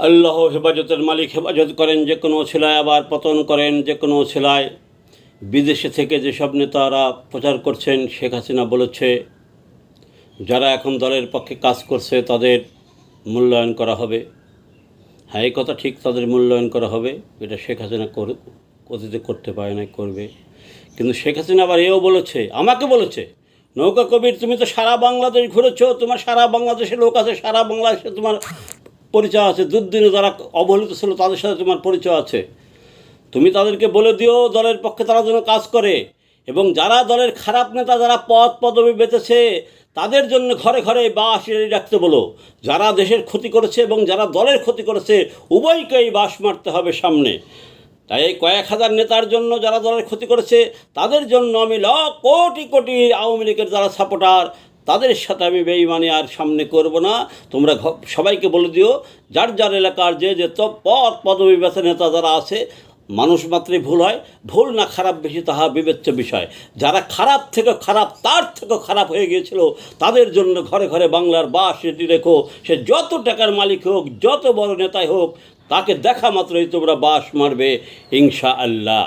আল্লাহ হেফাজতের মালিক হেফাজত করেন যে কোনো ছেলায়, আবার পতন করেন যে কোনো ছেলায়। বিদেশে থেকে যেসব নেতারা প্রচার করছেন, শেখ হাসিনা বলেছে যারা এখন দলের পক্ষে কাজ করছে তাদের মূল্যায়ন করা হবে। হ্যাঁ, এই কথা ঠিক, তাদের মূল্যায়ন করা হবে। এটা শেখ হাসিনা অতীতে করতে পারে না, করবে। কিন্তু শেখ হাসিনা আবার এও বলেছে, আমাকে বলেছে, নৌকা কবির তুমি তো সারা বাংলাদেশ ঘুরেছো, তোমার সারা বাংলাদেশের লোক আছে, সারা বাংলাদেশে তোমার পরিচয় আছে, দুর্দিনে যারা অবহেলিত ছিল তাদের সাথে তোমার পরিচয় আছে। তুমি তাদেরকে বলে দিও দলের পক্ষে তারা যেন কাজ করে, এবং যারা দলের খারাপ নেতা, যারা পদ পদবি বেঁচেছে, তাদের জন্য ঘরে ঘরে বাঁশ রাখতে বলো। যারা দেশের ক্ষতি করেছে এবং যারা দলের ক্ষতি করেছে, উভয়কেই বাঁশ মারতে হবে সামনে। তাই এই কয়েক হাজার নেতার জন্য, যারা দলের ক্ষতি করেছে তাদের জন্য আমি কোটি কোটি আওয়ামী লীগের যারা সাপোর্টার, তাদের সাথে আমি বেঈমানি আর সামনে করব না। তোমরা সবাইকে বলে দিও, যার যার এলাকার যে পদ পদবি বেছে নেতা যারা আছে, মানুষ মাত্রই ভুল হয়, ভুল না খারাপ বেশি তাহা বিবেচ্য বিষয়। যারা খারাপ থেকে খারাপ, তার থেকেও খারাপ হয়ে গিয়েছিল, তাদের জন্য ঘরে ঘরে বাংলার বাস এটি রেখো। সে যত টাকার মালিক হোক, যত বড় নেতাই হোক, তাকে দেখা মাত্রই তোমরা বাস মারবে ইনশাআল্লাহ।